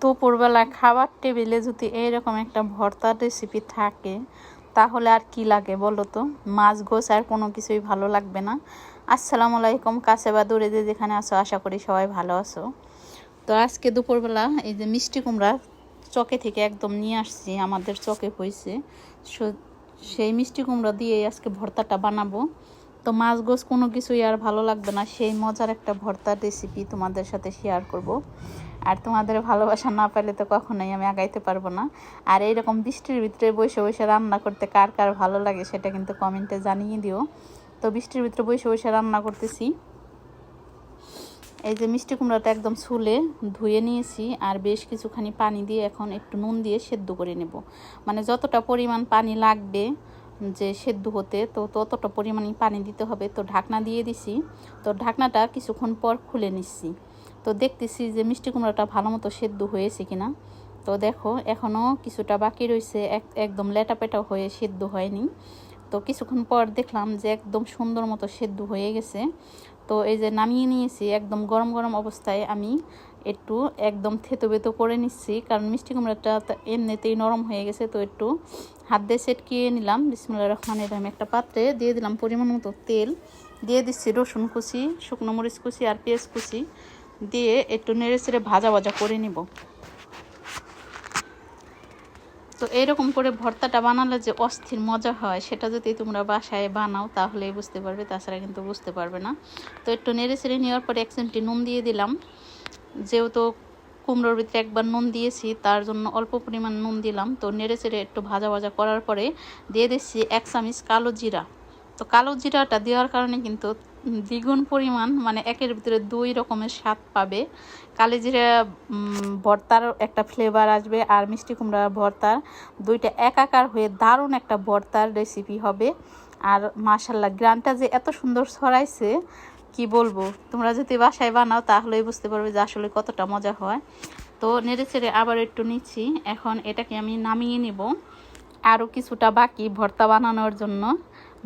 দুপুরবেলা খাবার টেবিলে যদি এইরকম একটা ভর্তার রেসিপি থাকে তাহলে আর কি লাগে বলো তো। মাছ গোছ আর কোনো কিছুই ভালো লাগবে না। আসসালামু আলাইকুম, কাছে বা দূরে যে যেখানে আছো আশা করি সবাই ভালো আছো। তো আজকে দুপুরবেলা এই যে মিষ্টি কুমড়া চকে থেকে একদম নিয়ে আসছি, আমাদের চকে হয়েছে। সেই মিষ্টি কুমড়া দিয়ে আজকে ভর্তাটা বানাবো। তো মাছ গোছ কোনো কিছুই আর ভালো লাগবে না, সেই মজার একটা ভর্তার রেসিপি তোমাদের সাথে শেয়ার করব। আর তোমাদের ভালোবাসা না পেলে তো কখনোই আমি আগাইতে পারবো না। আর এইরকম বৃষ্টির ভিতরে বসে বসে রান্না করতে কার কার ভালো লাগে সেটা কিন্তু কমেন্টে জানিয়ে দিও। তো বৃষ্টির ভিতরে বসে বসে রান্না করতেছি। এই যে মিষ্টি কুমড়াটা একদম ছুলে ধুয়ে নিয়েছি, আর বেশ কিছুখানি পানি দিয়ে এখন একটু নুন দিয়ে সেদ্ধ করে নেব। মানে যতটা পরিমাণ পানি লাগবে যে সেদ্ধ হতে, তো ততটা পরিমাণই পানি দিতে হবে। তো ঢাকনা দিয়ে দিছি। তো ঢাকনাটা কিছুক্ষণ পর খুলে নিচ্ছি। তো দেখতেছি যে মিষ্টি কুমড়াটা ভালো মতো সেদ্ধ হয়েছে কিনা। তো দেখো এখনও কিছুটা বাকি রয়েছে, একদম লেটাপেটা হয়ে সেদ্ধ হয়নি। তো কিছুক্ষণ পর দেখলাম যে একদম সুন্দর মতো সেদ্ধ হয়ে গেছে। তো এই যে নামিয়ে নিয়েছি, একদম গরম গরম অবস্থায় আমি একটু একদম থেতো বেতো করে নিচ্ছি, কারণ মিষ্টি কুমড়াটা এমনিতেই নরম হয়ে গেছে। তো একটু হাত দিয়ে সেটকিয়ে নিলাম। বিসমিল্লাহির রহমানির রহিম। একটা পাত্রে দিয়ে দিলাম পরিমাণ মতো তেল, দিয়ে দিচ্ছি রসুন কুচি, শুকনো মরিচ কুচি আর পেঁয়াজ কুচি দিয়ে একটু নেড়ে চেড়ে ভাজা ভাজা করে নিব। তো এইরকম করে ভর্তাটা বানালে যে অস্থির মজা হয় সেটা যদি তোমরা বাসায় বানাও তাহলেই বুঝতে পারবে, তাছাড়া কিন্তু বুঝতে পারবে না। তো একটু নেড়ে চেড়ে নেওয়ার পরে 1 চিমটি নুন দিয়ে দিলাম। যেহেতু কুমড়োর ভিতরে একবার নুন দিয়েছি তার জন্য অল্প পরিমাণ নুন দিলাম। তো নেড়ে চেড়ে একটু ভাজা ভাজা করার পরে দিয়ে দিচ্ছি 1 চামচ কালো জিরা। তো কালো জিরাটা দেওয়ার কারণে কিন্তু দ্বিগুণ পরিমাণ, মানে একের ভিতরে 2 রকমের স্বাদ পাবে। কালো জিরা ভর্তার একটা ফ্লেভার আসবে, আর মিষ্টি কুমড়া ভর্তার, দুইটা একাকার হয়ে দারুণ একটা ভর্তার রেসিপি হবে। আর মাশাল্লাহ গ্রানটা যে এত সুন্দর ছড়াইছে কি বলবো। তোমরা যদি বাসায় বানাও তাহলেই বুঝতে পারবে যে আসলে কতটা মজা হয়। তো নেড়ে চেড়ে আবার একটু নিচ্ছি। এখন এটাকে আমি নামিয়ে নিব। আরও কিছুটা বাকি ভর্তা বানানোর জন্য,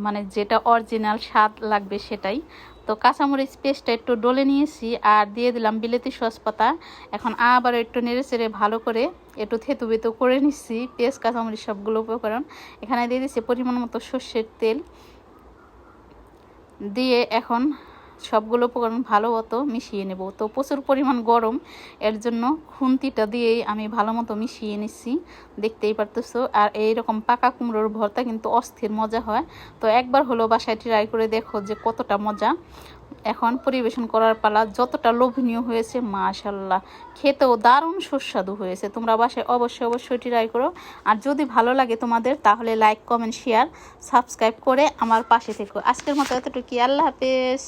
মানে যেটা অরিজিনাল স্বাদ লাগবে সেটাই। তো কাঁচামরিচ পেস্টটা একটু ডলে নিয়েছি আর দিয়ে দিলাম বিলেতি সস পাতা। এখন আবার একটু নেড়ে চেড়ে ভালো করে একটু থেতু বেতু করে নিচ্ছি পেঁয়াজ কাঁচামরিচ সবগুলো উপকরণ। এখানে দিয়ে দিচ্ছি পরিমাণ মতো সর্ষের তেল দিয়ে এখন সবগুলো উপকরণ ভালো মতো মিশিয়ে নেব। তো প্রচুর পরিমাণ গরম, এর জন্য খুন্তিটা দিয়েই আমি ভালো মতো মিশিয়ে নিচ্ছি, দেখতেই পারতেছো। আর এইরকম পাকা কুমড়োর ভর্তা কিন্তু অস্থির মজা হয়। তো একবার হলো বাসায় ট্রাই করে দেখো যে কতটা মজা। এখন পরিবেশন করার পালা। যতটা লোভনীয় হয়েছে মাশাল্লাহ, খেতেও দারুণ সুস্বাদু হয়েছে। তোমরা বাসায় অবশ্যই অবশ্যই ট্রাই করো। আর যদি ভালো লাগে তোমাদের তাহলে লাইক কমেন্ট শেয়ার সাবস্ক্রাইব করে আমার পাশে থেকো। আজকের মতো এতটুকু, আল্লাহ হাফেজ।